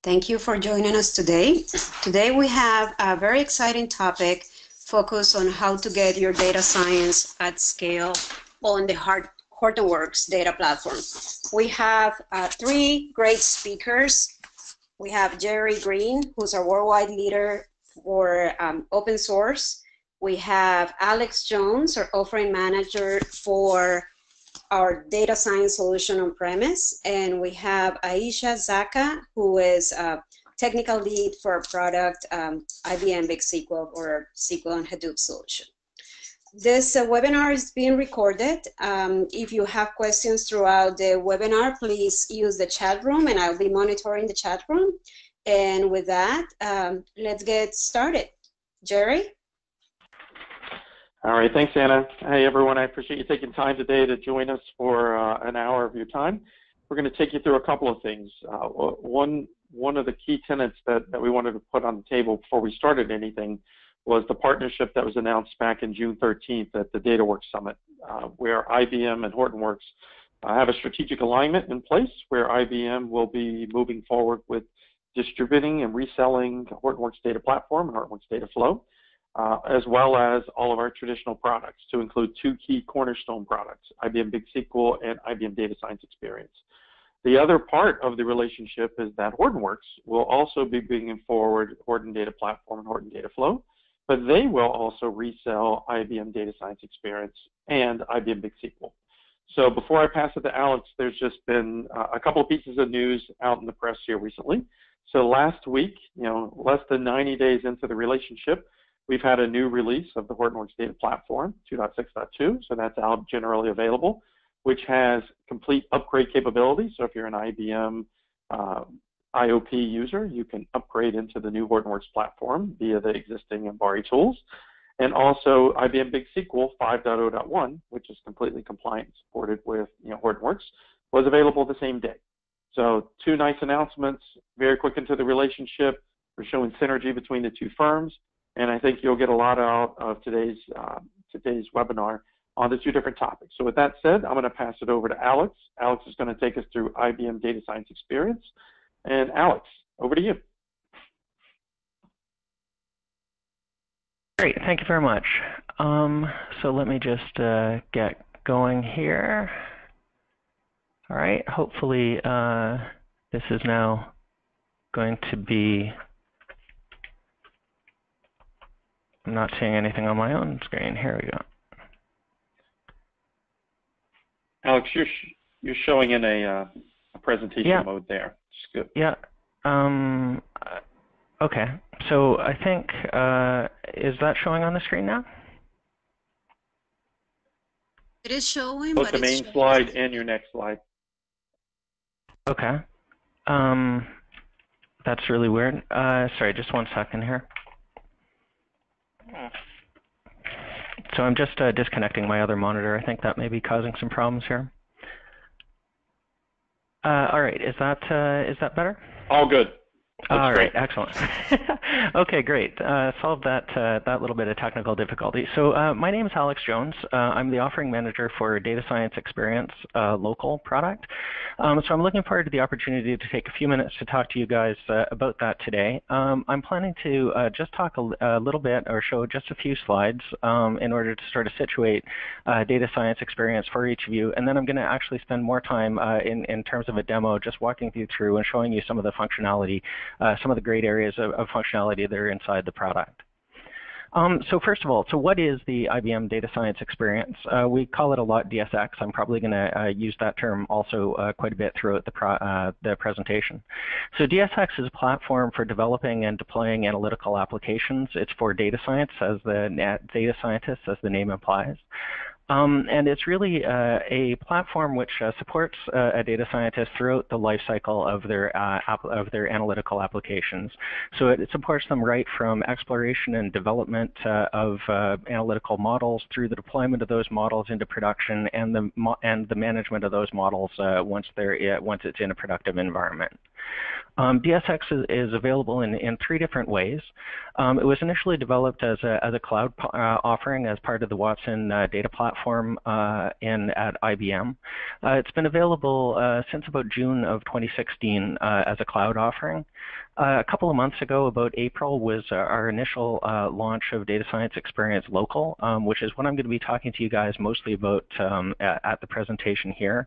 Thank you for joining us today. Today we have a very exciting topic focused on how to get your data science at scale on the Hortonworks data platform. We have three great speakers. We have Jerry Green, who's a worldwide leader for open source. We have Alex Jones, our offering manager for our data science solution on premise. And we have Aisha Zaka, who is a technical lead for our product, IBM Big SQL or SQL and Hadoop solution. This webinar is being recorded. If you have questions throughout the webinar, please use the chat room and I'll be monitoring the chat room. And with that, let's get started. Jerry? All right, thanks, Anna. Hey, everyone. I appreciate you taking time today to join us for an hour of your time. We're going to take you through a couple of things. One of the key tenets that we wanted to put on the table before we started anything was the partnership that was announced back in June 13th at the DataWorks Summit, where IBM and Hortonworks have a strategic alignment in place where IBM will be moving forward with distributing and reselling Hortonworks data platform and Hortonworks data flow, as well as all of our traditional products, to include two key cornerstone products, IBM Big SQL and IBM Data Science Experience. The other part of the relationship is that Hortonworks will also be bringing forward Horton Data Platform and Horton Data Flow, but they will also resell IBM Data Science Experience and IBM Big SQL. So before I pass it to Alex, there's just been a couple of pieces of news out in the press here recently. So last week, less than 90 days into the relationship, we've had a new release of the Hortonworks Data Platform 2.6.2, so that's out generally available, which has complete upgrade capabilities. So if you're an IBM IOP user, you can upgrade into the new Hortonworks platform via the existing Embari tools. And also IBM Big SQL 5.0.1, which is completely compliant and supported with Hortonworks, was available the same day. So two nice announcements, very quick into the relationship. We're showing synergy between the two firms. And I think you'll get a lot out of today's webinar on the two different topics. So with that said, I'm going to pass it over to Alex. Alex is going to take us through IBM Data Science Experience. And Alex, over to you. Great, thank you very much. So let me just get going here. All right, hopefully this is now going to be, I'm not seeing anything on my own screen. Here we go. Alex, you're showing in a presentation mode there. Good. Yeah. Okay. So I think, is that showing on the screen now? It is showing. Both the main slide and your next slide. Okay. That's really weird. Sorry, just one second here. So I'm just disconnecting my other monitor. I think that may be causing some problems here. All right, is that better? All good. All right, excellent. Okay, great. Solved that little bit of technical difficulty. So my name is Alex Jones. I'm the offering manager for Data Science Experience local product. So I'm looking forward to the opportunity to take a few minutes to talk to you guys about that today. I'm planning to just talk a little bit or show just a few slides in order to sort of situate Data Science Experience for each of you. And then I'm going to actually spend more time in terms of a demo just walking you through and showing you some of the functionality, some of the great areas of functionality that are inside the product. So first of all, so what is the IBM Data Science Experience? We call it a lot DSX. I'm probably going to use that term also quite a bit throughout the presentation. So DSX is a platform for developing and deploying analytical applications. It's for data science, as the data scientists, as the name implies. And it's really a platform which supports a data scientist throughout the life cycle of their analytical applications. So it supports them right from exploration and development of analytical models through the deployment of those models into production and the management of those models once it's in a productive environment. DSX is available in 3 different ways. It was initially developed as a cloud offering as part of the Watson data platform at IBM. It's been available since about June of 2016 as a cloud offering. A couple of months ago, about April, was our initial launch of Data Science Experience Local, which is what I'm going to be talking to you guys mostly about at the presentation here.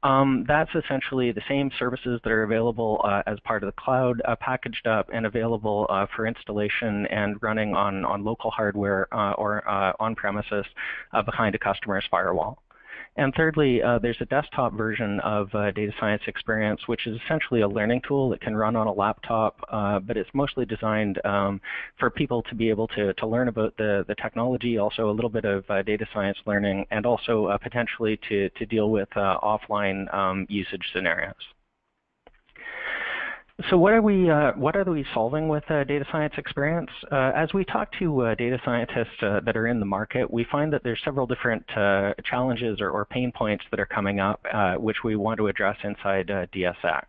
That's essentially the same services that are available as part of the cloud, packaged up and available for installation and running on local hardware or on premises behind a customer's firewall. And thirdly, there's a desktop version of Data Science Experience, which is essentially a learning tool that can run on a laptop, but it's mostly designed for people to be able to learn about the technology, also a little bit of data science learning, and also potentially to deal with offline usage scenarios. So what are we solving with Data Science Experience? As we talk to data scientists that are in the market, we find that there's several different challenges or pain points that are coming up, which we want to address inside DSX.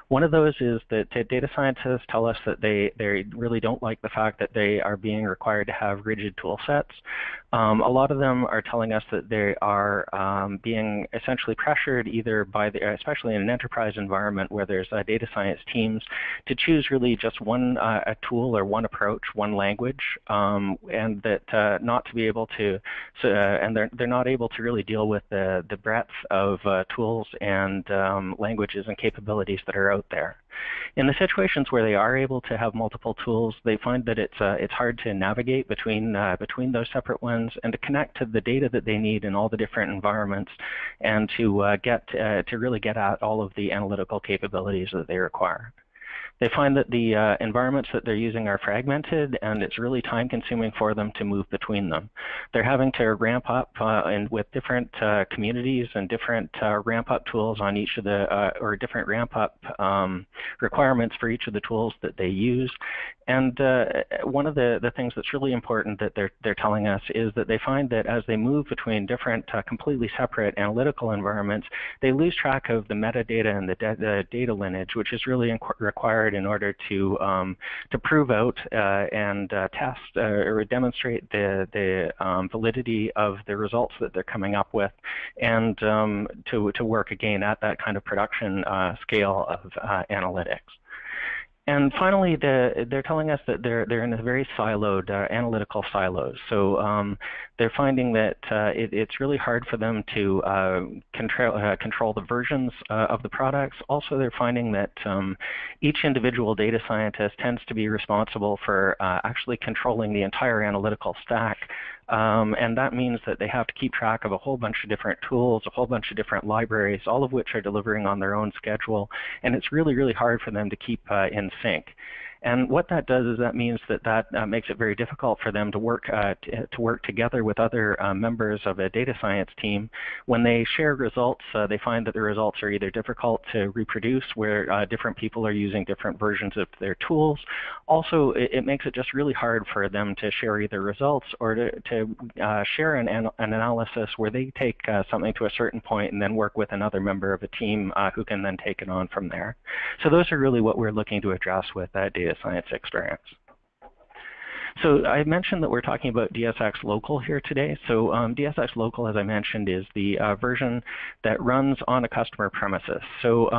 One of those is that data scientists tell us that they really don't like the fact that they are being required to have rigid tool sets. A lot of them are telling us that they are being essentially pressured either by especially in an enterprise environment where there's data science teams, to choose really just one a tool or one approach, one language, and that not to be able to, and they're not able to really deal with the breadth of tools and languages and capabilities that are out there. In the situations where they are able to have multiple tools, they find that it's hard to navigate between those separate ones and to connect to the data that they need in all the different environments, and to really get at all of the analytical capabilities that they require. They find that the environments that they're using are fragmented, and it's really time-consuming for them to move between them. They're having to ramp up and with different communities and different ramp-up tools on each of the, or different ramp-up requirements for each of the tools that they use. And one of the things that's really important that they're telling us is that they find that as they move between different completely separate analytical environments, they lose track of the metadata and the data lineage, which is really required in order to prove out and test or demonstrate the validity of the results that they're coming up with, and to work again at that kind of production scale of analytics. And finally, they're telling us that they're in a very siloed, analytical silos. So they're finding that it's really hard for them to control the versions of the products. Also, they're finding that each individual data scientist tends to be responsible for actually controlling the entire analytical stack. And that means that they have to keep track of a whole bunch of different tools, a whole bunch of different libraries, all of which are delivering on their own schedule. And it's really, really hard for them to keep in sync. And what that does is that means that makes it very difficult for them to work together with other members of a data science team. When they share results, they find that the results are either difficult to reproduce, where different people are using different versions of their tools. Also, it makes it just really hard for them to share either results or to share an analysis where they take something to a certain point and then work with another member of a team who can then take it on from there. So those are really what we're looking to address with Data Science Experience. So I mentioned that we're talking about DSX Local here today. So DSX Local, as I mentioned, is the version that runs on a customer premises. So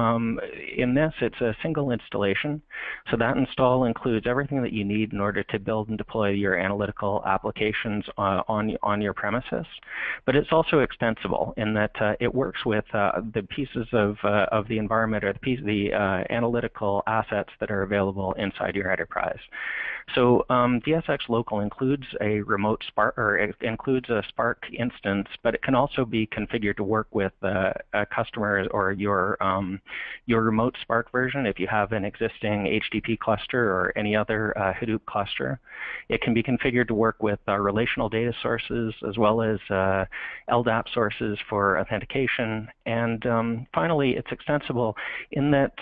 in this, it's a single installation. So that install includes everything that you need in order to build and deploy your analytical applications on your premises. But it's also extensible in that it works with the pieces of the environment or the analytical assets that are available inside your enterprise. So DSX Local includes a remote Spark, or it includes a Spark instance, but it can also be configured to work with a customer or your remote Spark version if you have an existing HDP cluster or any other Hadoop cluster. It can be configured to work with relational data sources as well as LDAP sources for authentication. And finally, it's extensible in that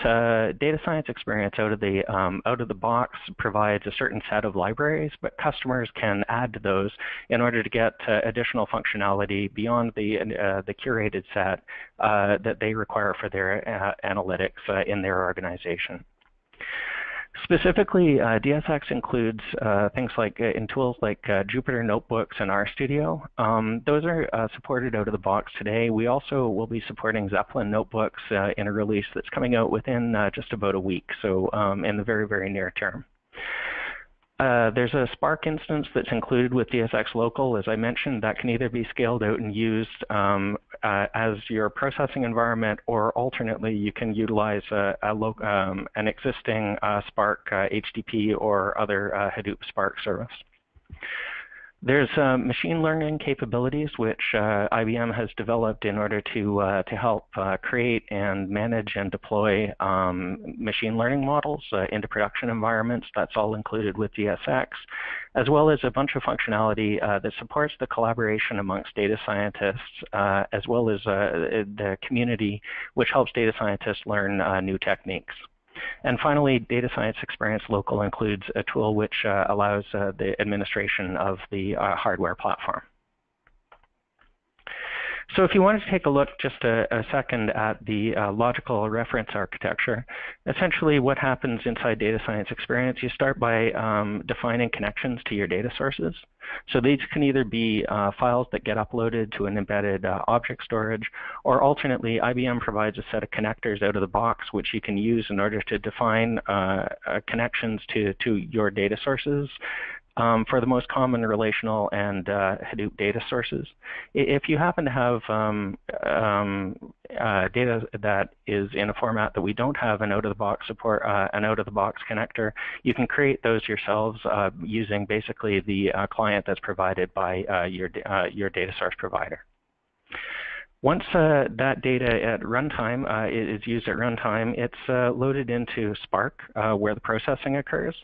Data Science Experience out of the box provides a certain set of libraries, but customers can add to those in order to get additional functionality beyond the curated set that they require for their analytics in their organization. Specifically, DSX includes things like in tools like Jupyter Notebooks and RStudio. Those are supported out of the box today. We also will be supporting Zeppelin Notebooks in a release that's coming out within just about a week, so in the very, very near term. There's a Spark instance that's included with DSX Local. As I mentioned, that can either be scaled out and used as your processing environment, or alternately, you can utilize an existing Spark HDP or other Hadoop Spark service. There's machine learning capabilities, which IBM has developed in order to help create and manage and deploy machine learning models into production environments. That's all included with DSX, as well as a bunch of functionality that supports the collaboration amongst data scientists, as well as the community, which helps data scientists learn new techniques. And finally, Data Science Experience Local includes a tool which allows the administration of the hardware platform. So if you wanted to take a look just a second at the logical reference architecture, essentially what happens inside Data Science Experience, you start by defining connections to your data sources. So these can either be files that get uploaded to an embedded object storage, or alternately, IBM provides a set of connectors out of the box which you can use in order to define connections to your data sources. For the most common relational and Hadoop data sources. If you happen to have data that is in a format that we don't have an out-of-the-box support, an out-of-the-box connector, you can create those yourselves using basically the client that's provided by your data source provider. Once that data at runtime is used at runtime, it's loaded into Spark, where the processing occurs.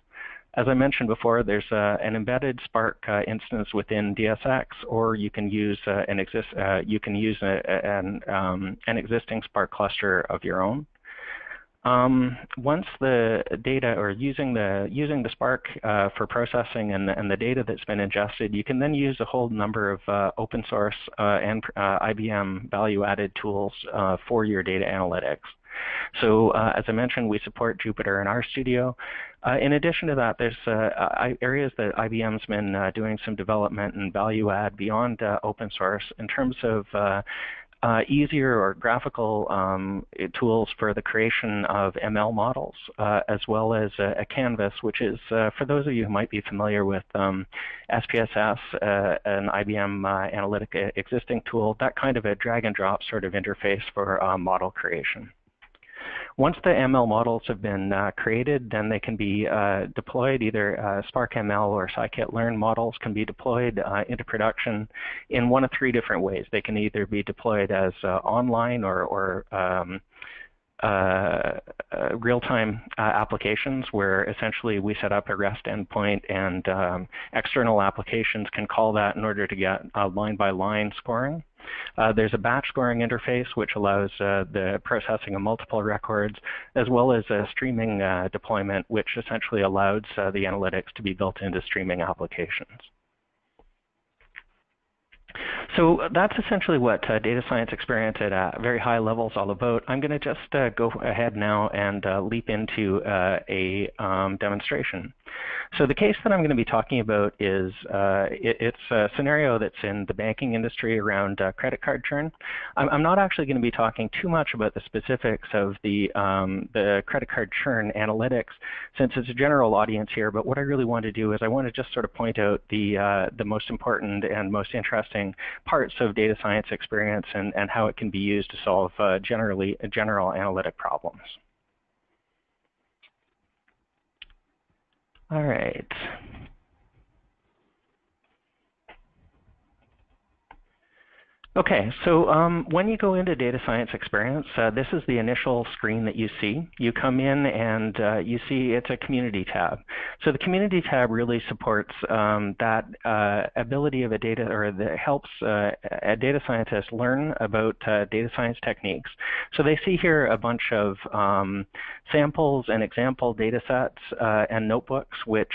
As I mentioned before, there's an embedded Spark instance within DSX, or you can use an existing Spark cluster of your own. Once the data, or using the Spark for processing and the data that's been ingested, you can then use a whole number of open source and IBM value-added tools for your data analytics. So as I mentioned, we support Jupyter and RStudio. In addition to that, there's areas that IBM's been doing some development and value add beyond open source in terms of easier or graphical tools for the creation of ML models, as well as a canvas, which is, for those of you who might be familiar with SPSS, an IBM analytic existing tool, that kind of a drag and drop sort of interface for model creation. Once the ML models have been created, then they can be deployed. Either Spark ML or scikit-learn models can be deployed into production in one of three different ways. They can either be deployed as online or real-time applications, where essentially we set up a REST endpoint and external applications can call that in order to get line-by-line scoring. There's a batch scoring interface, which allows the processing of multiple records, as well as a streaming deployment, which essentially allows the analytics to be built into streaming applications. So that's essentially what Data Science Experience at very high level is all about. I'm going to just go ahead now and leap into a demonstration. So the case that I'm going to be talking about is it's a scenario that's in the banking industry around credit card churn. I'm not actually going to be talking too much about the specifics of the credit card churn analytics, since it's a general audience here. But what I really want to do is I want to just sort of point out the most important and most interesting parts of Data Science Experience and how it can be used to solve general analytic problems. All right. Okay, so when you go into Data Science Experience, this is the initial screen that you see. You come in and you see it's a Community tab. So the Community tab really supports that ability of a data, or that helps a data scientist learn about data science techniques. So they see here a bunch of samples and example data sets and notebooks which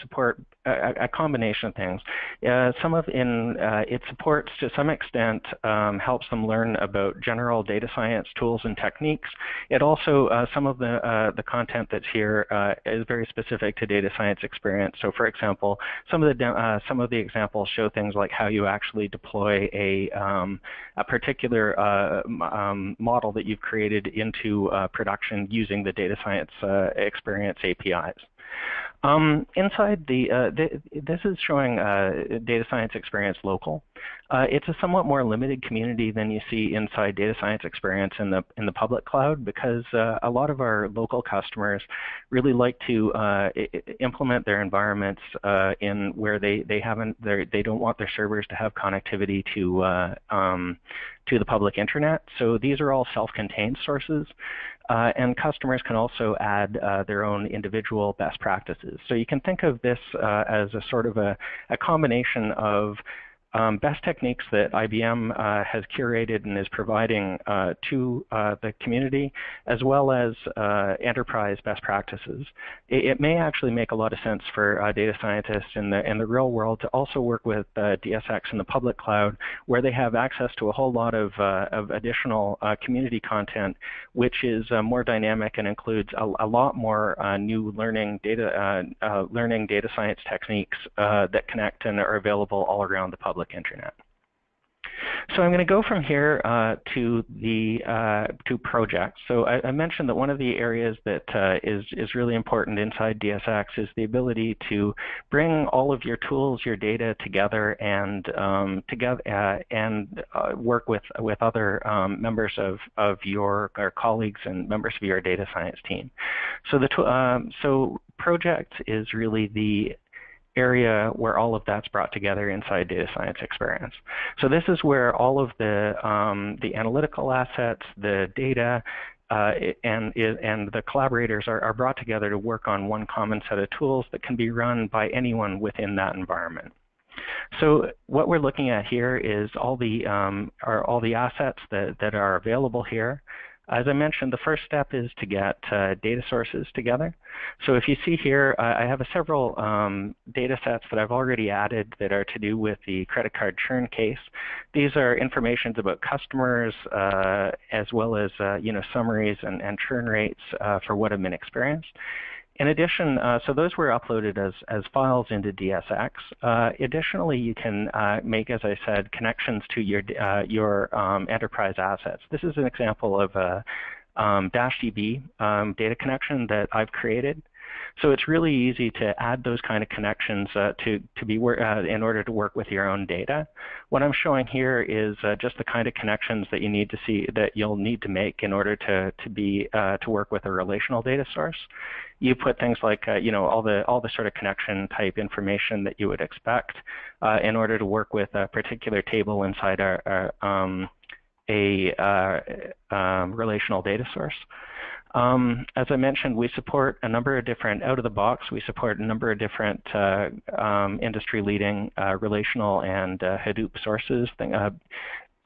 support a combination of things. It supports to some extent, helps them learn about general data science tools and techniques. It also, some of the content that's here is very specific to data science experience. So for example, some of the examples show things like how you actually deploy a particular model that you've created into production using the data science experience APIs. Inside this is showing data science experience local. It's a somewhat more limited community than you see inside data science experience in the public cloud, because a lot of our local customers really like to implement their environments in where they don't want their servers to have connectivity to the public internet. So these are all self-contained sources. And customers can also add their own individual best practices. So you can think of this as a sort of a combination of best techniques that IBM has curated and is providing to the community, as well as enterprise best practices. It may actually make a lot of sense for data scientists in the real world to also work with DSX in the public cloud, where they have access to a whole lot of additional community content, which is more dynamic and includes a lot more new learning data science techniques that connect and are available all around the public internet. So I'm going to go from here to projects. So I mentioned that one of the areas that is really important inside DSX is the ability to bring all of your tools, your data together, and work with other members of your colleagues and members of your data science team. So project is really the area where all of that's brought together inside data science experience. So this is where all of the analytical assets, the data, and the collaborators are brought together to work on one common set of tools that can be run by anyone within that environment. So what we're looking at here is all the assets that are available here. As I mentioned, the first step is to get data sources together. So if you see here, I have several data sets that I've already added that are to do with the credit card churn case. These are informations about customers, as well as summaries and churn rates for what have been experienced. In addition, so those were uploaded as files into DSX. Additionally, you can make, as I said, connections to your enterprise assets. This is an example of a -DB data connection that I've created. So it's really easy to add those kind of connections in order to work with your own data. What I'm showing here is just the kind of connections that you'll need to make in order to work with a relational data source. You put things like all the sort of connection type information that you would expect in order to work with a particular table inside a relational data source. As I mentioned, we support a number of different out-of-the-box. We support a number of different industry-leading relational and Hadoop sources.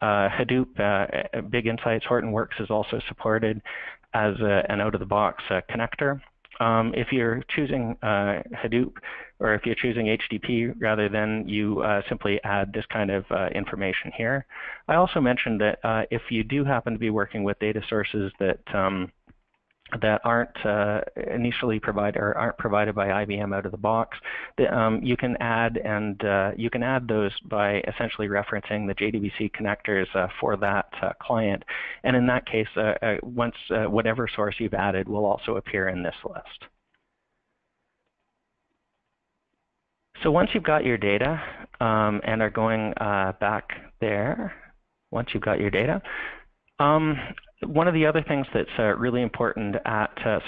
Hadoop, Big Insights, Hortonworks is also supported as an out-of-the-box connector. If you're choosing Hadoop, or if you're choosing HDP rather, then you simply add this kind of information here. I also mentioned that if you do happen to be working with data sources that aren't initially provided or aren't provided by IBM out of the box, you can add those by essentially referencing the JDBC connectors for that client. And in that case, whatever source you've added will also appear in this list. So once you've got your data and are going back there, once you've got your data, one of the other things that's really important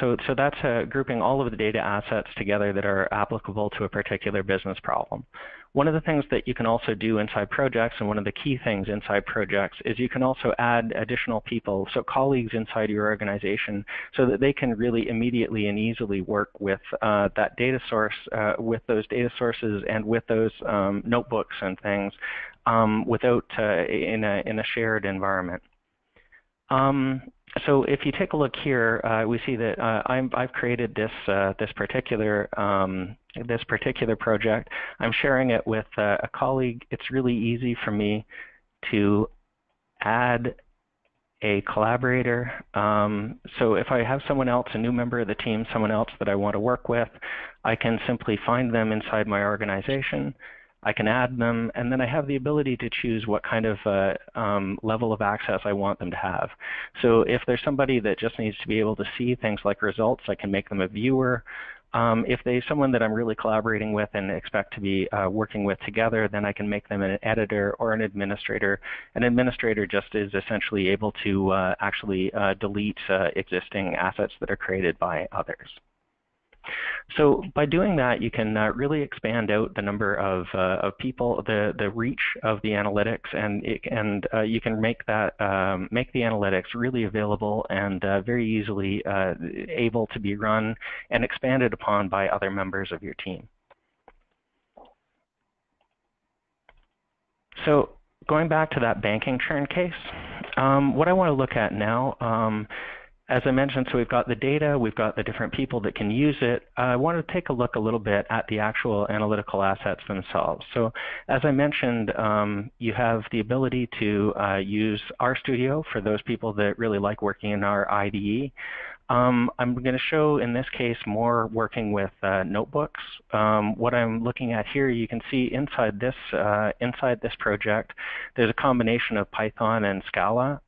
so that's grouping all of the data assets together that are applicable to a particular business problem. One of the things that you can also do inside projects, and one of the key things inside projects, is you can also add additional people, so colleagues inside your organization, so that they can really immediately and easily work with that data source, with those data sources and with those notebooks and things in a shared environment. So if you take a look here, we see that I've created this particular this particular project, I'm sharing it with a colleague. It's really easy for me to add a collaborator. So if I have someone else, a new member of the team, someone else that I want to work with, I can simply find them inside my organization. I can add them, and then I have the ability to choose what kind of level of access I want them to have. So if there's somebody that just needs to be able to see things like results, I can make them a viewer. If they're someone that I'm really collaborating with and expect to be working with together, then I can make them an editor or an administrator. An administrator just is essentially able to actually delete existing assets that are created by others. So by doing that, you can really expand out the number of people, the reach of the analytics, and you can make that make the analytics really available and very easily able to be run and expanded upon by other members of your team. So going back to that banking churn case, what I want to look at now. As I mentioned, so we've got the data, we've got the different people that can use it. I want to take a look a little bit at the actual analytical assets themselves. So as I mentioned, you have the ability to use RStudio for those people that really like working in our IDE. I'm going to show in this case more working with notebooks. What I'm looking at here, you can see inside this project, there's a combination of Python and Scala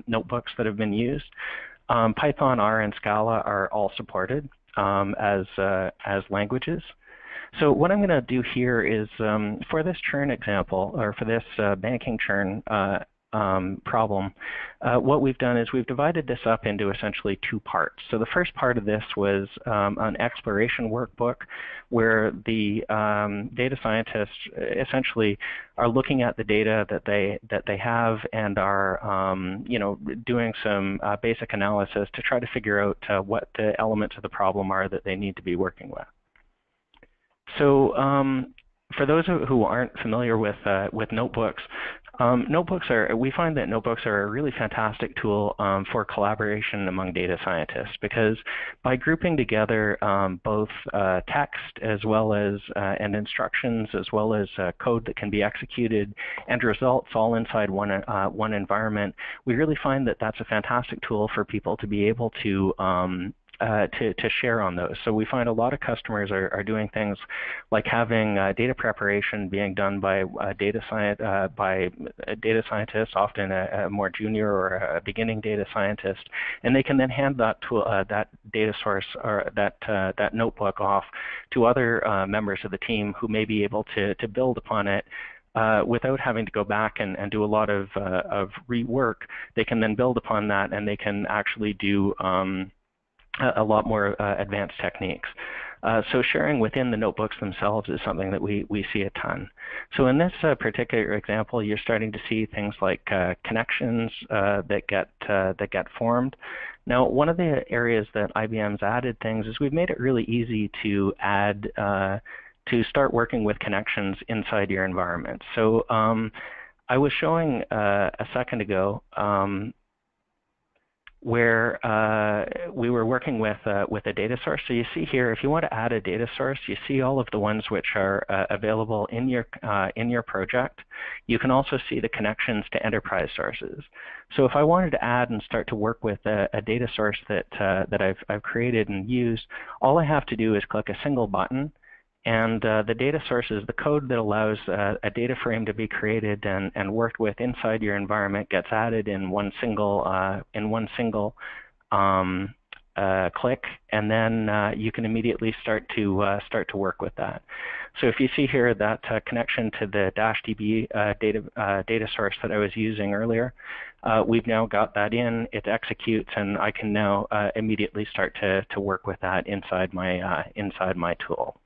notebooks that have been used. Python, R, and Scala are all supported as languages. So what I'm going to do here is for this churn example, or for this banking churn problem, what we've done is we've divided this up into essentially two parts. So the first part of this was an exploration workbook where the data scientists essentially are looking at the data that they have and are doing some basic analysis to try to figure out what the elements of the problem are that they need to be working with. So for those who aren't familiar with notebooks, we find that notebooks are a really fantastic tool for collaboration among data scientists, because by grouping together both text as well as and instructions, as well as code that can be executed and results all inside one environment, we really find that that's a fantastic tool for people to be able to share on those. So we find a lot of customers are doing things like having data preparation being done by data scientists, often a more junior or a beginning data scientist, and they can then hand that tool, that data source, or that notebook off to other members of the team who may be able to build upon it. Without having to go back and do a lot of rework. They can then build upon that, and they can actually do a lot more advanced techniques. So sharing within the notebooks themselves is something that we see a ton. So in this particular example, you're starting to see things like connections that get formed. Now, one of the areas that IBM's added things is we've made it really easy to add to start working with connections inside your environment. So I was showing a second ago where we were working with a data source. So you see here, if you want to add a data source, you see all of the ones which are available in your project. You can also see the connections to enterprise sources. So if I wanted to add and start to work with a data source that I've created and used, all I have to do is click a single button, and the data source is the code that allows a data frame to be created and worked with inside your environment gets added in one single click, and then you can immediately start to work with that. So if you see here that connection to the -db data source that I was using earlier, we've now got that in. It executes, and I can now immediately start to work with that inside my tool.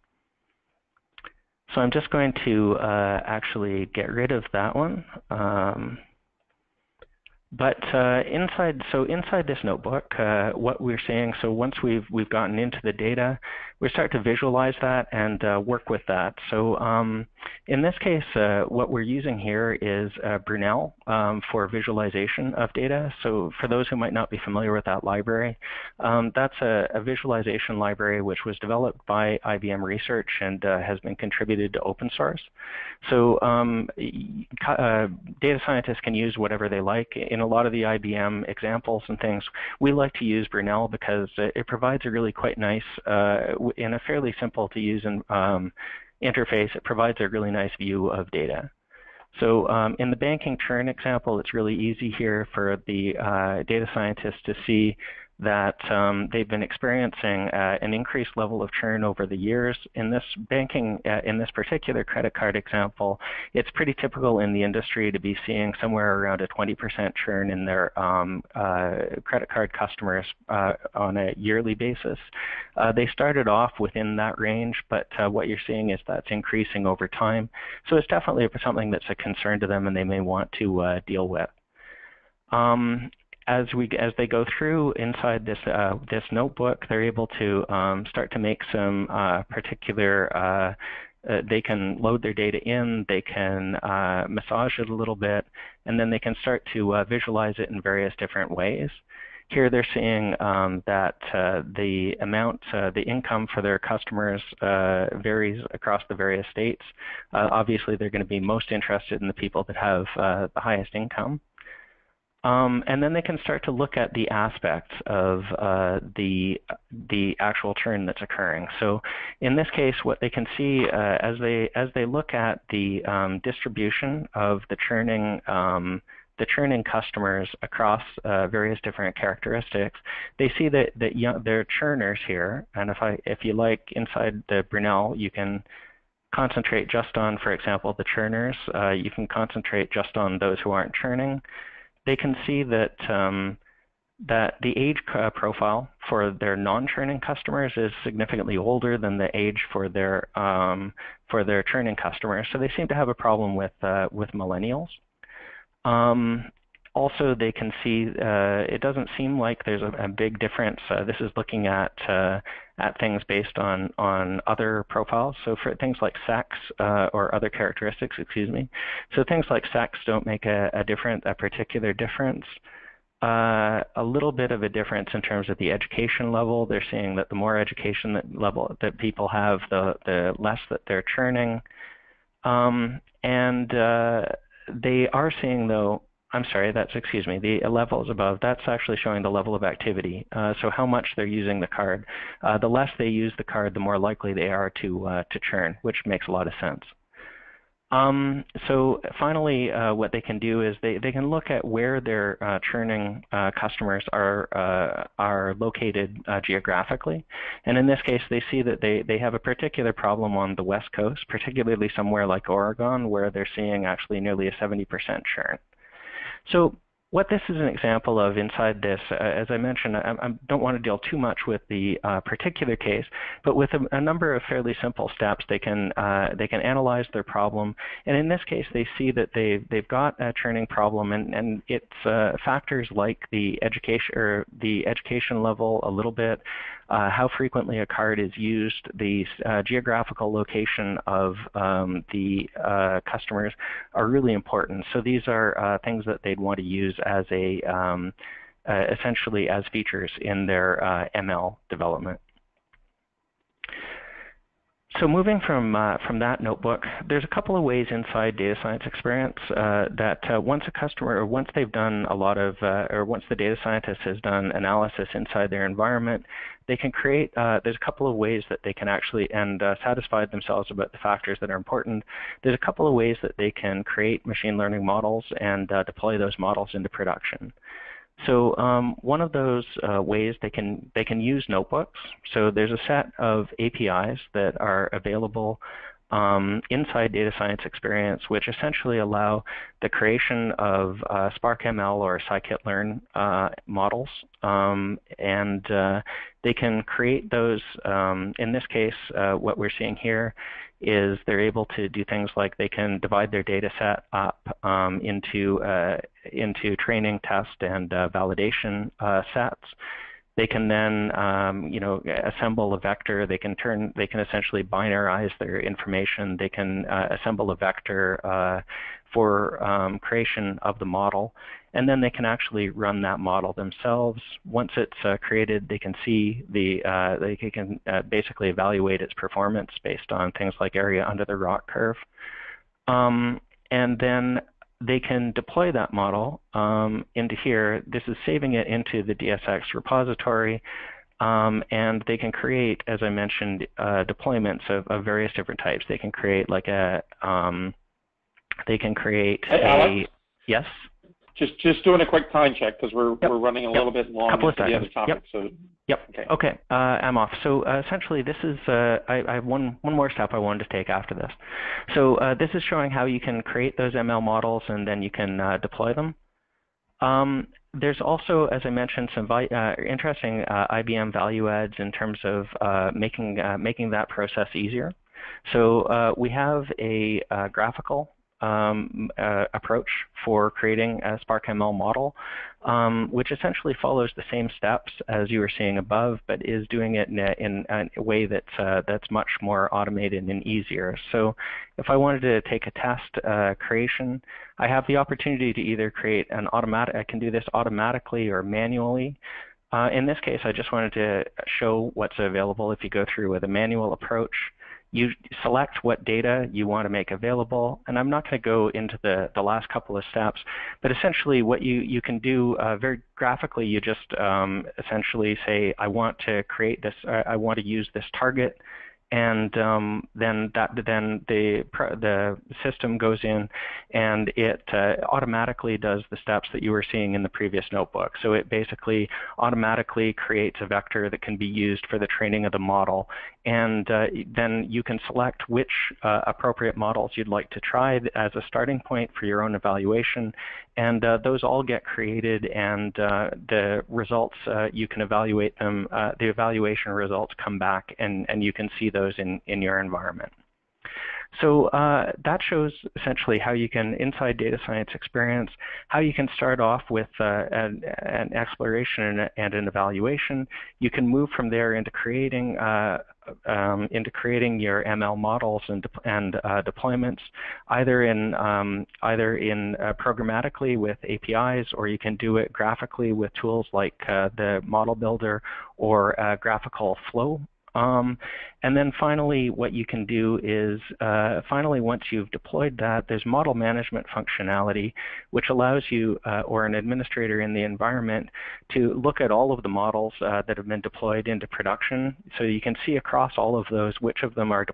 So I'm just going to actually get rid of that one But inside this notebook, what we're seeing, so once we've gotten into the data, we start to visualize that and work with that. So in this case, what we're using here is Brunel for visualization of data. So for those who might not be familiar with that library, that's a visualization library which was developed by IBM Research and has been contributed to open source. So data scientists can use whatever they like. In a lot of the IBM examples and things, we like to use Brunel because it provides a really quite nice, in a fairly simple to use interface, it provides a really nice view of data. So in the banking churn example, it's really easy here for the data scientists to see that they've been experiencing an increased level of churn over the years. In this in this particular credit card example, it's pretty typical in the industry to be seeing somewhere around a 20% churn in their credit card customers on a yearly basis. They started off within that range, but what you're seeing is that's increasing over time. So it's definitely something that's a concern to them and they may want to deal with. As they go through inside this notebook, they're able to start to make some particular. They can load their data in, they can massage it a little bit, and then they can start to visualize it in various different ways. Here they're seeing that the amount, the income for their customers varies across the various states. Obviously, they're going to be most interested in the people that have the highest income. And then they can start to look at the aspects of the actual churn that's occurring. So in this case, what they can see as they look at the distribution of the churning customers across various different characteristics, they see that there are churners here. And if you like, inside the Brunel, you can concentrate just on, for example, the churners. You can concentrate just on those who aren't churning. They can see that that the age profile for their non-churning customers is significantly older than the age for their churning customers. So they seem to have a problem with millennials. Also, they can see it doesn't seem like there's a big difference. This is looking at things based on other profiles. So for things like sex or other characteristics, excuse me. So things like sex don't make a particular difference. A little bit of a difference in terms of the education level. They're seeing that the more education level that people have, the less that they're churning. They are seeing, though, I'm sorry, the levels above, that's actually showing the level of activity. So how much they're using the card. The less they use the card, the more likely they are to churn, which makes a lot of sense. So finally, what they can do is they can look at where their churning customers are located geographically. And in this case, they see that they have a particular problem on the West Coast, particularly somewhere like Oregon, where they're seeing actually nearly a 70% churn. So what this is an example of inside this, as I mentioned, I don't want to deal too much with the particular case, but with a number of fairly simple steps, they can analyze their problem. And in this case, they see that they've got a churning problem, and it's factors like the education level a little bit, how frequently a card is used, the geographical location of the customers are really important. So these are things that they'd want to use as essentially as features in their ML development. So moving from that notebook, there's a couple of ways inside data science experience that once a customer, or once they've done a lot of, or once the data scientist has done analysis inside their environment, they can create, there's a couple of ways that they can actually, and satisfy themselves about the factors that are important. There's a couple of ways that they can create machine learning models and deploy those models into production. So one of those ways they can use notebooks. So there's a set of APIs that are available inside data science experience, which essentially allow the creation of Spark ML or scikit-learn models, and they can create those. In this case, what we're seeing here is they're able to do things like they can divide their data set up into training, test, and validation sets. They can then, assemble a vector. They can essentially binarize their information. They can assemble a vector for creation of the model, and then they can actually run that model themselves. Once it's created, they can see they can basically evaluate its performance based on things like area under the ROC curve, and then they can deploy that model into here. This is saving it into the DSX repository, and they can create, as I mentioned, deployments of various different types. They can create like a, Alex? Yes? Just doing a quick time check because we're running a little bit long into the other topic. So Okay. I'm off. So essentially, this is I have one more step I wanted to take after this. So this is showing how you can create those ML models and then you can deploy them. There's also, as I mentioned, some interesting IBM value adds in terms of making that process easier. So we have a graphical approach for creating a Spark ML model, which essentially follows the same steps as you were seeing above, but is doing it in a way that's much more automated and easier. So if I wanted to take a test creation, I have the opportunity to either create an automatic, I can do this automatically or manually. In this case, I just wanted to show what's available if you go through with a manual approach. You select what data you want to make available, and I'm not going to go into the last couple of steps, but essentially what you can do very graphically, you just essentially say, I want to create this, I want to use this target, and then the system goes in and it automatically does the steps that you were seeing in the previous notebook. So it basically automatically creates a vector that can be used for the training of the model, and then you can select which appropriate models you'd like to try as a starting point for your own evaluation, and those all get created, and the results, you can evaluate them, the evaluation results come back, and you can see those in your environment. So that shows essentially how you can, inside data science experience, how you can start off with an exploration and an evaluation. You can move from there into creating your ML models and deployments, either in programmatically with APIs, or you can do it graphically with tools like the Model Builder or graphical flow. And then finally, what you can do is, once you've deployed that, there's model management functionality, which allows you or an administrator in the environment to look at all of the models that have been deployed into production. So you can see across all of those which of them are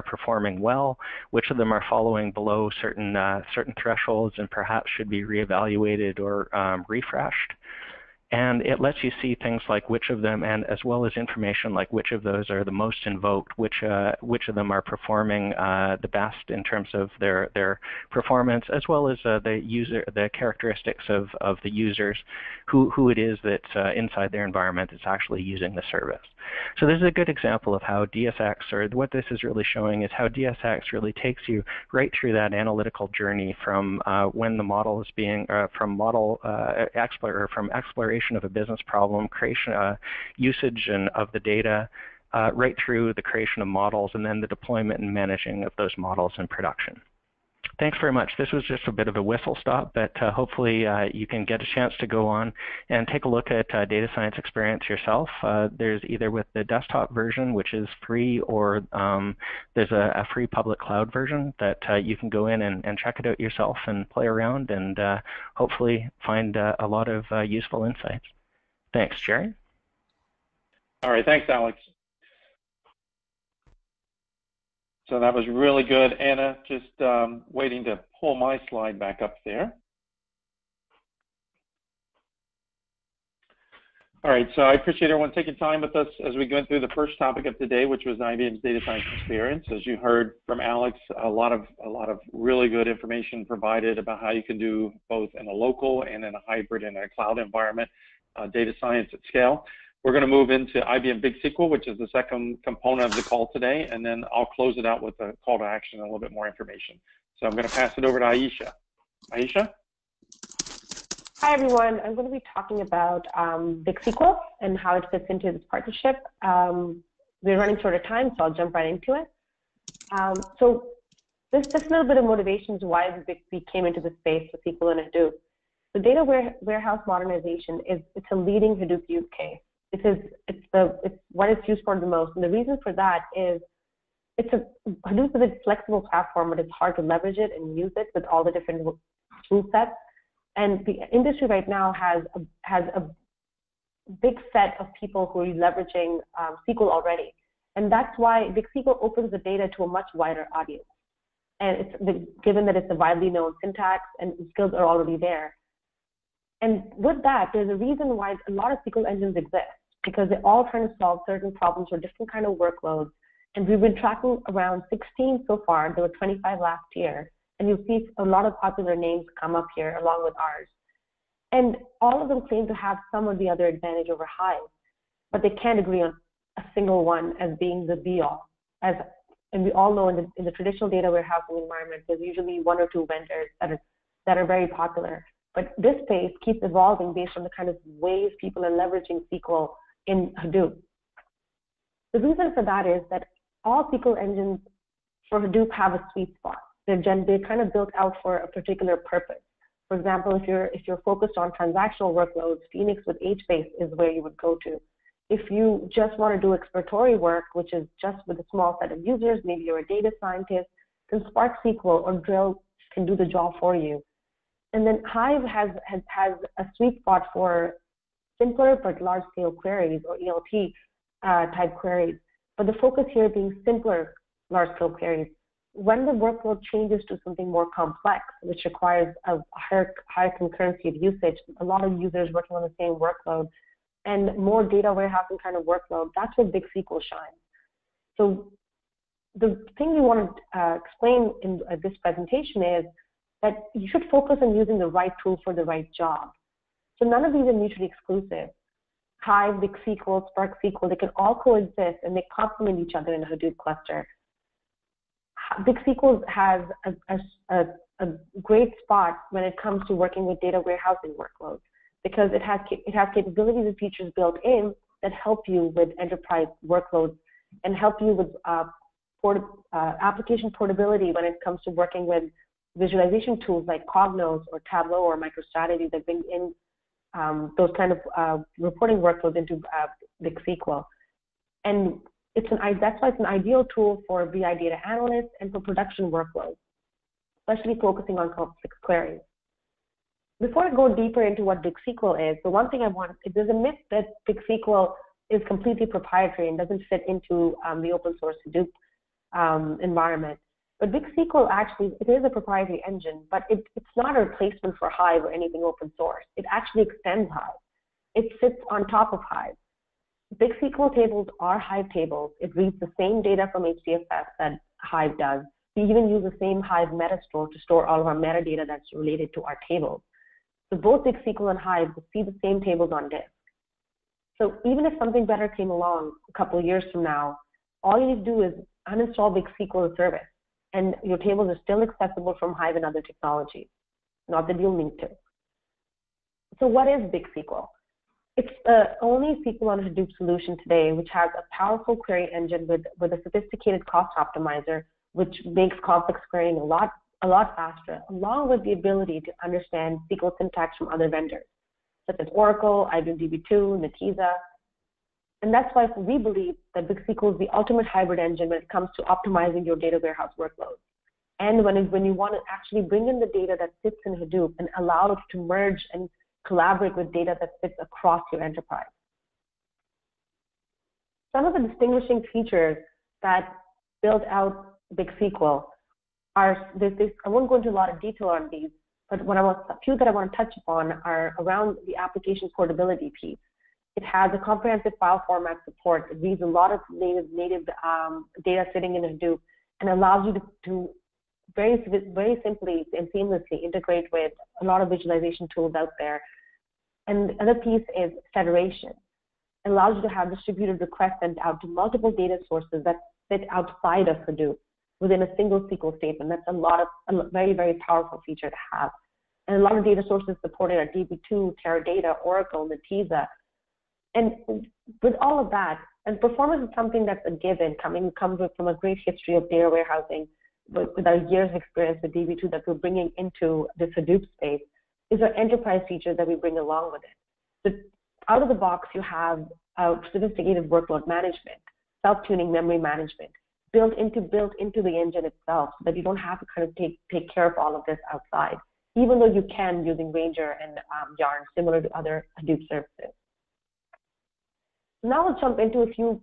performing well, which of them are following below certain thresholds and perhaps should be reevaluated or refreshed. And it lets you see things like which of them, and as well as information like which of those are the most invoked, which of them are performing the best in terms of their performance, as well as the characteristics of the users, who it is that's inside their environment that's actually using the service. So this is a good example of how DSX, or what this is really showing is how DSX really takes you right through that analytical journey from when the model is being, from exploration of a business problem, creation, usage of the data, right through the creation of models, and then the deployment and managing of those models in production. Thanks very much. This was just a bit of a whistle stop, but hopefully you can get a chance to go on and take a look at data science experience yourself. There's either with the desktop version, which is free, or there's a free public cloud version that you can go in and check it out yourself and play around and hopefully find a lot of useful insights. Thanks, Jerry. All right, thanks, Alex. So that was really good. Anna, just waiting to pull my slide back up there. All right, so I appreciate everyone taking time with us as we go through the first topic of today, which was IBM's data science experience. As you heard from Alex, a lot of really good information provided about how you can do both in a local and in a hybrid and a cloud environment, data science at scale. We're going to move into IBM Big SQL, which is the second component of the call today, and then I'll close it out with a call to action and a little bit more information. So I'm going to pass it over to Aisha. Aisha? Hi, everyone. I'm going to be talking about Big SQL and how it fits into this partnership. We're running short of time, so I'll jump right into it. So this just a little bit of motivations why we came into the space with SQL and Hadoop. The data warehouse modernization it's a leading Hadoop use case. It's what it's used for the most, and the reason for that is Hadoop is a flexible platform, but it's hard to leverage it and use it with all the different tool sets. And the industry right now has a big set of people who are leveraging SQL already. And that's why Big SQL opens the data to a much wider audience. And given that it's a widely known syntax and skills are already there. And with that, there's a reason why a lot of SQL engines exist, because they're all trying to solve certain problems for different kind of workloads. And we've been tracking around 16 so far. There were 25 last year. And you'll see a lot of popular names come up here along with ours. And all of them claim to have some of the other advantage over Hive, but they can't agree on a single one as being the be-all. And we all know in the traditional data warehousing environment, there's usually one or two vendors that are very popular. But this space keeps evolving based on the kind of ways people are leveraging SQL in Hadoop. The reason for that is that all SQL engines for Hadoop have a sweet spot. They're kind of built out for a particular purpose. For example, if you're focused on transactional workloads, Phoenix with HBase is where you would go to. If you just want to do exploratory work, which is just with a small set of users, maybe you're a data scientist, then Spark SQL or Drill can do the job for you. And then Hive has a sweet spot for simpler but large-scale queries or ELT type queries. But the focus here being simpler large-scale queries. When the workload changes to something more complex, which requires a higher concurrency of usage, a lot of users working on the same workload, and more data warehousing kind of workload, that's where Big SQL shines. So the thing we want to explain in this presentation is that you should focus on using the right tool for the right job. So none of these are mutually exclusive. Hive, Big SQL, Spark SQL, they can all coexist and they complement each other in a Hadoop cluster. Big SQL has a great spot when it comes to working with data warehousing workloads because it has capabilities and features built in that help you with enterprise workloads and help you with application portability when it comes to working with visualization tools like Cognos or Tableau or MicroStrategy that bring in those kind of reporting workloads into Big SQL. And that's why it's an ideal tool for BI data analysts and for production workloads, especially focusing on complex queries. Before I go deeper into what Big SQL is, the one thing there's a myth that Big SQL is completely proprietary and doesn't fit into the open source Hadoop environment. But Big SQL actually, it is a proprietary engine, but it's not a replacement for Hive or anything open source. It actually extends Hive. It sits on top of Hive. Big SQL tables are Hive tables. It reads the same data from HDFS that Hive does. We even use the same Hive metastore to store all of our metadata that's related to our tables. So both Big SQL and Hive will see the same tables on disk. So even if something better came along a couple of years from now, all you need to do is uninstall Big SQL as service, and your tables are still accessible from Hive and other technologies. Not that you'll need to. So what is Big SQL? It's the only SQL on Hadoop solution today which has a powerful query engine with a sophisticated cost optimizer, which makes complex querying a lot faster, along with the ability to understand SQL syntax from other vendors, such as Oracle, IBM DB2, Netezza. And that's why we believe that Big SQL is the ultimate hybrid engine when it comes to optimizing your data warehouse workloads. And when you want to actually bring in the data that sits in Hadoop and allow it to merge and collaborate with data that sits across your enterprise. Some of the distinguishing features that build out Big SQL are, I won't go into a lot of detail on these, but a few that I want to touch upon are around the application portability piece. It has a comprehensive file format support. It reads a lot of native data sitting in Hadoop and allows you to very simply and seamlessly integrate with a lot of visualization tools out there. And the other piece is federation. It allows you to have distributed requests sent out to multiple data sources that sit outside of Hadoop within a single SQL statement. That's a very, very powerful feature to have. And a lot of data sources supported are DB2, Teradata, Oracle, Netezza. And with all of that, and performance is something that's a given, comes from a great history of data warehousing with our years of experience with DB2 that we're bringing into this Hadoop space, is our enterprise features that we bring along with it. So out of the box, you have sophisticated workload management, self-tuning memory management, built into the engine itself, so that you don't have to kind of take care of all of this outside, even though you can using Ranger and Yarn, similar to other Hadoop services. Now let's jump into a few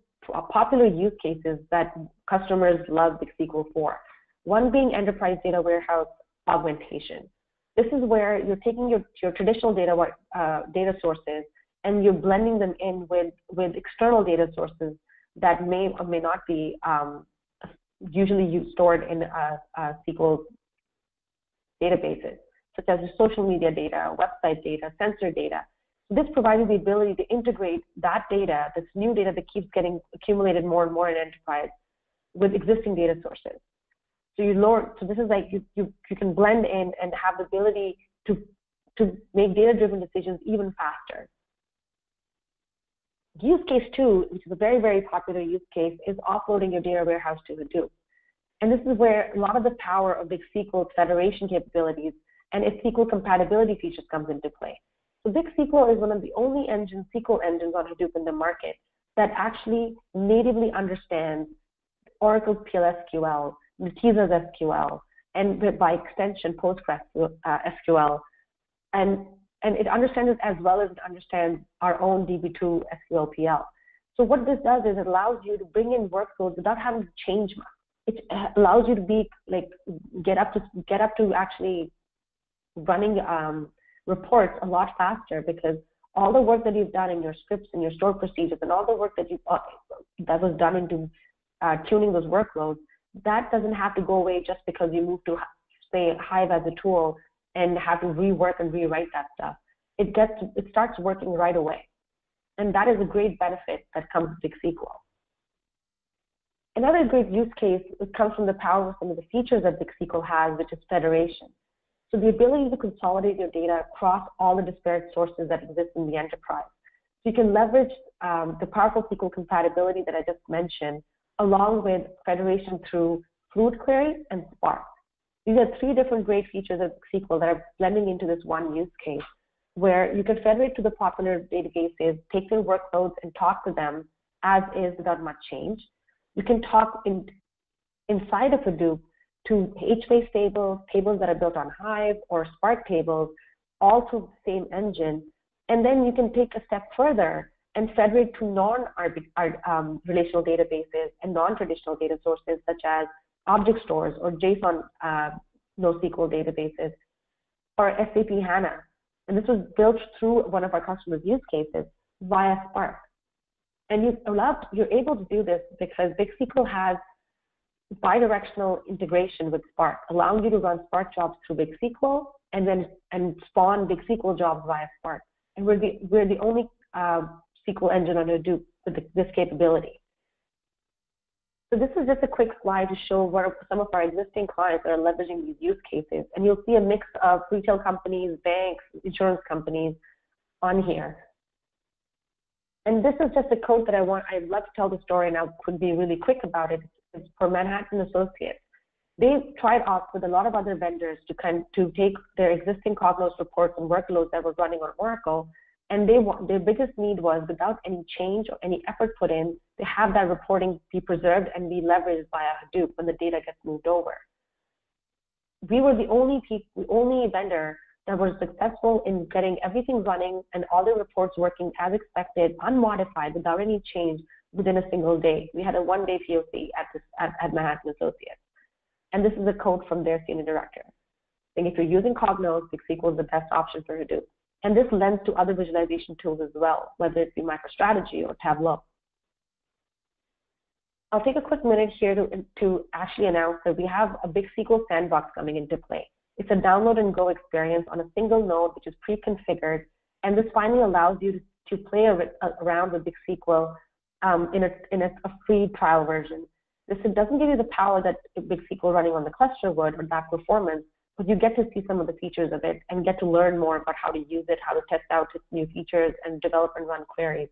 popular use cases that customers love Big SQL for. One being enterprise data warehouse augmentation. This is where you're taking your traditional data sources and you're blending them in with external data sources that may or may not be usually stored in SQL databases, such as social media data, website data, sensor data. This provides the ability to integrate that data, this new data that keeps getting accumulated more and more in enterprise, with existing data sources. So this is like you can blend in and have the ability to make data-driven decisions even faster. Use case 2, which is a very, very popular use case, is offloading your data warehouse to Hadoop. And this is where a lot of the power of Big SQL federation capabilities and its SQL compatibility features comes into play. So Big SQL is one of the only SQL engines on Hadoop in the market that actually natively understands Oracle's PLSQL, Netezza's SQL, and by extension PostgreSQL, and it understands it as well as it understands our own DB2 SQLPL. So what this does is it allows you to bring in workloads without having to change much. It allows you to be get up to actually running reports a lot faster, because all the work that you've done in your scripts and your stored procedures and all the work that that was done into tuning those workloads, that doesn't have to go away just because you move to, say, Hive as a tool and have to rework and rewrite that stuff. It starts working right away. And that is a great benefit that comes with Big SQL. Another great use case comes from the power of some of the features that Big SQL has, which is federation. So the ability to consolidate your data across all the disparate sources that exist in the enterprise. So you can leverage the powerful SQL compatibility that I just mentioned, along with federation through Fluid Query and Spark. These are 3 different great features of SQL that are blending into this one use case, where you can federate to the popular databases, take their workloads, and talk to them as is without much change. You can talk inside of Hadoop to HBase tables, tables that are built on Hive, or Spark tables, all through the same engine. And then you can take a step further and federate to non-relational databases and non-traditional data sources, such as object stores or JSON NoSQL databases, or SAP HANA. And this was built through one of our customers' use cases via Spark. And you're able to do this because Big SQL has bidirectional integration with Spark, allowing you to run Spark jobs through Big SQL and spawn Big SQL jobs via Spark. And we're the only SQL engine on Hadoop with this capability. So this is just a quick slide to show what some of our existing clients are leveraging these use cases. And you'll see a mix of retail companies, banks, insurance companies on here. And this is just a code that I'd love to tell the story, and I could be really quick about it. It's for Manhattan Associates. They tried off with a lot of other vendors to take their existing Cognos reports and workloads that were running on Oracle, and their biggest need was, without any change or any effort put in, to have that reporting be preserved and be leveraged via Hadoop when the data gets moved over. We were the only vendor that was successful in getting everything running and all the reports working as expected, unmodified, without any change within a single day. We had a 1-day POC at Manhattan Associates. And this is a quote from their senior director, saying, if you're using Cognos, Big SQL is the best option for Hadoop. And this lends to other visualization tools as well, whether it be MicroStrategy or Tableau. I'll take a quick minute here to actually announce that we have a Big SQL Sandbox coming into play. It's a download and go experience on a single node, which is pre-configured, and this finally allows you to play around with Big SQL in a free trial version. This doesn't give you the power that Big SQL running on the cluster would, or that performance, but you get to see some of the features of it and get to learn more about how to use it, how to test out its new features, and develop and run queries.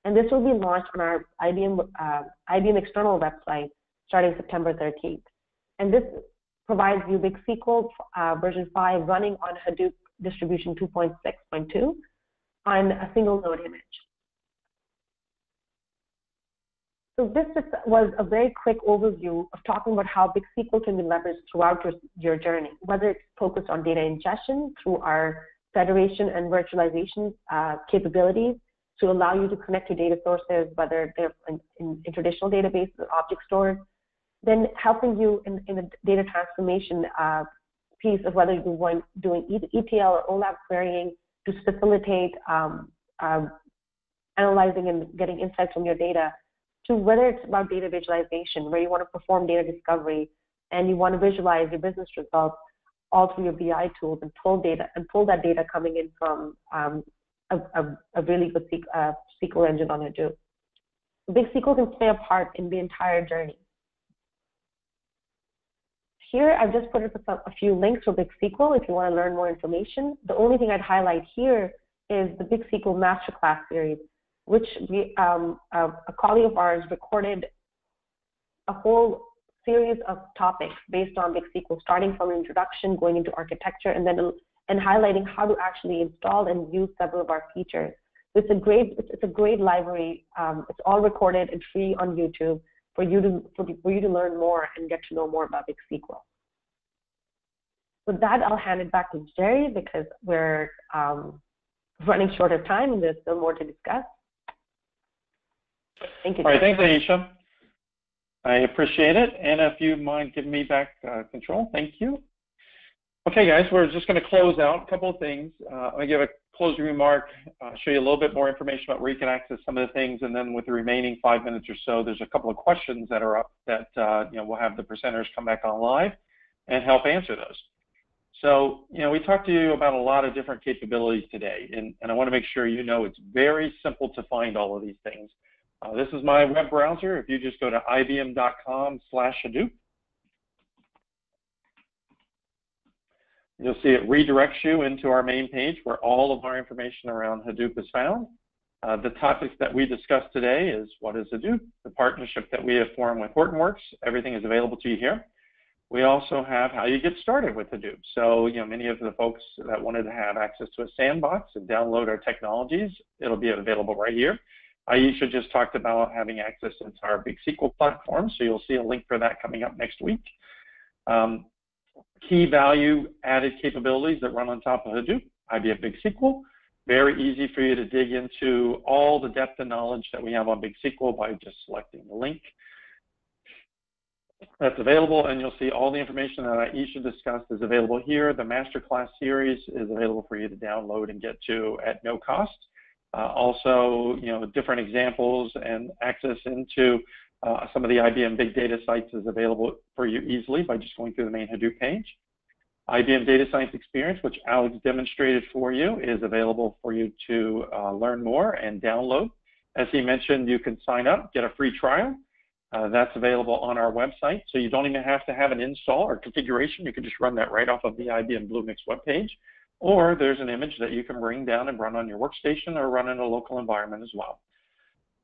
And this will be launched on our IBM external website starting September 13th. And this provides you Big SQL version 5 running on Hadoop distribution 2.6.2 on a single node image. So this was a very quick overview of talking about how Big SQL can be leveraged throughout your journey, whether it's focused on data ingestion through our federation and virtualization capabilities to allow you to connect to data sources, whether they're in traditional databases or object stores, then helping you in the data transformation piece of whether you're doing ETL or OLAP querying to facilitate analyzing and getting insights from your data, to whether it's about data visualization, where you want to perform data discovery and you want to visualize your business results all through your BI tools and pull that data coming in from a really good SQL engine on Hadoop. Big SQL can play a part in the entire journey. Here, I've just put up a few links for Big SQL if you want to learn more information. The only thing I'd highlight here is the Big SQL Masterclass series, which a colleague of ours recorded a whole series of topics based on Big SQL, starting from introduction, going into architecture, and highlighting how to actually install and use several of our features. So it's a great library. It's all recorded and free on YouTube for you to learn more and get to know more about Big SQL. With that, I'll hand it back to Jerry because we're running short of time and there's still more to discuss. Thank you. All right, thanks, Aisha. I appreciate it. And if you mind giving me back control, thank you. Okay, guys, we're just going to close out a couple of things. I'm going to give a closing remark, show you a little bit more information about where you can access some of the things, and then with the remaining 5 minutes or so, there's a couple of questions that are up that we'll have the presenters come back on live and help answer those. So, we talked to you about a lot of different capabilities today, and I want to make sure you know it's very simple to find all of these things. This is my web browser. If you just go to ibm.com/Hadoop, you'll see it redirects you into our main page where all of our information around Hadoop is found. The topics that we discussed today is what is Hadoop, the partnership that we have formed with Hortonworks. Everything is available to you here. We also have how you get started with Hadoop. So, many of the folks that wanted to have access to a sandbox and download our technologies, it'll be available right here. Aisha just talked about having access into our Big SQL platform, so you'll see a link for that coming up next week. Key value added capabilities that run on top of Hadoop, IBM Big SQL. Very easy for you to dig into all the depth and knowledge that we have on Big SQL by just selecting the link. That's available, and you'll see all the information that Aisha discussed is available here. The Masterclass series is available for you to download and get to at no cost. Also, different examples and access into some of the IBM Big Data sites is available for you easily by just going through the main Hadoop page. IBM Data Science Experience, which Alex demonstrated for you, is available for you to learn more and download. As he mentioned, you can sign up, get a free trial. That's available on our website, so you don't even have to have an install or configuration. You can just run that right off of the IBM Bluemix webpage. Or there's an image that you can bring down and run on your workstation or run in a local environment as well.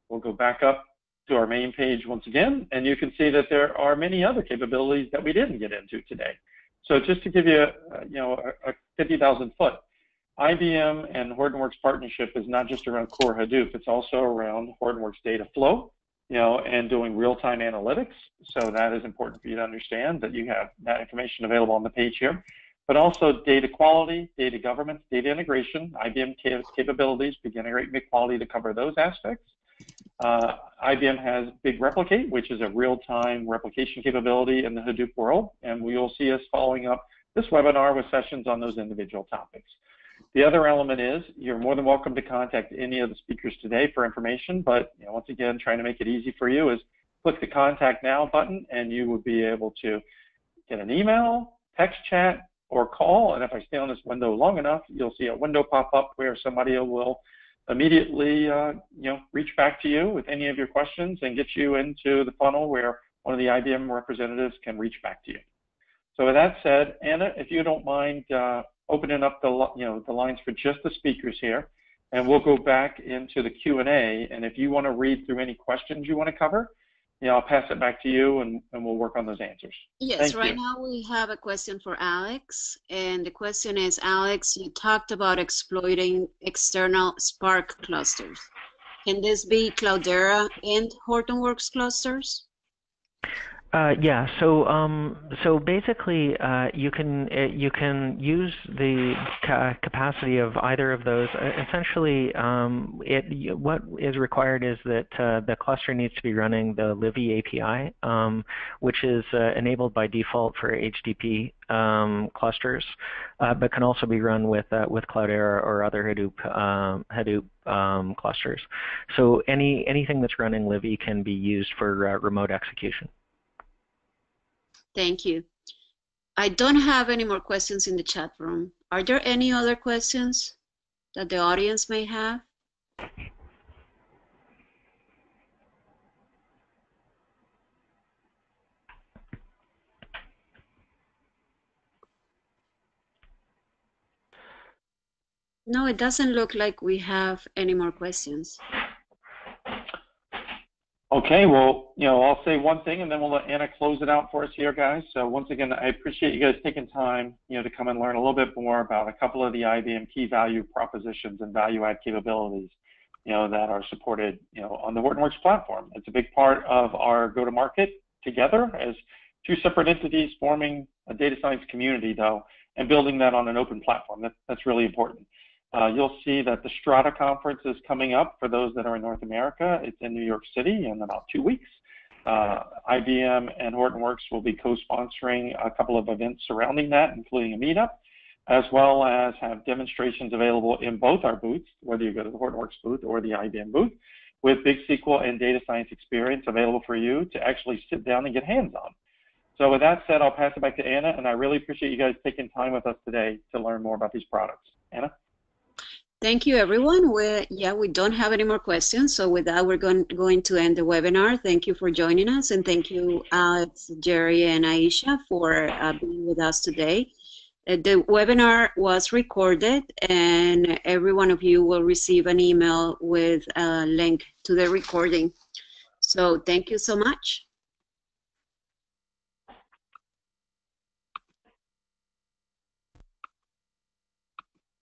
We'll go back up to our main page once again, and you can see that there are many other capabilities that we didn't get into today. So just to give you a 50,000 foot, IBM and Hortonworks partnership is not just around core Hadoop, it's also around Hortonworks data flow, and doing real-time analytics. So that is important for you to understand that you have that information available on the page here. But also data quality, data governance, data integration, IBM capabilities, Big Integrate, Big Quality to cover those aspects. IBM has Big Replicate, which is a real-time replication capability in the Hadoop world, and we will see us following up this webinar with sessions on those individual topics. The other element is you're more than welcome to contact any of the speakers today for information, but once again, trying to make it easy for you is click the Contact Now button, and you will be able to get an email, text chat, or call. And if I stay on this window long enough, you'll see a window pop up where somebody will immediately reach back to you with any of your questions and get you into the funnel where one of the IBM representatives can reach back to you. So with that said, Anna, if you don't mind opening up the lines for just the speakers here, and we'll go back into the Q&A. And if you want to read through any questions you want to cover, I'll pass it back to you, and we'll work on those answers. Yes, right now we have a question for Alex, and the question is, Alex, you talked about exploiting external Spark clusters. Can this be Cloudera and Hortonworks clusters? Yeah. So basically, you can use the capacity of either of those. Essentially, what is required is that the cluster needs to be running the Livy API, which is enabled by default for HDP clusters, but can also be run with Cloudera or other Hadoop clusters. So anything that's running Livy can be used for remote execution. Thank you. I don't have any more questions in the chat room. Are there any other questions that the audience may have? No, it doesn't look like we have any more questions. Okay, well, I'll say one thing, and then we'll let Anna close it out for us here, guys. So once again, I appreciate you guys taking time, to come and learn a little bit more about a couple of the IBM key value propositions and value-add capabilities, that are supported, on the Hortonworks platform. It's a big part of our go-to-market together as two separate entities forming a data science community, though, and building that on an open platform. That's really important. You'll see that the Strata conference is coming up for those that are in North America. It's in New York City in about 2 weeks. IBM and Hortonworks will be co-sponsoring a couple of events surrounding that, including a meetup, as well as have demonstrations available in both our booths, whether you go to the Hortonworks booth or the IBM booth, with Big SQL and data science experience available for you to actually sit down and get hands-on. So with that said, I'll pass it back to Anna, and I really appreciate you guys taking time with us today to learn more about these products. Anna? Thank you, everyone. We don't have any more questions. So with that, we're going to end the webinar. Thank you for joining us. And thank you, Alex, Jerry, and Aisha for being with us today. The webinar was recorded, and every one of you will receive an email with a link to the recording. So thank you so much.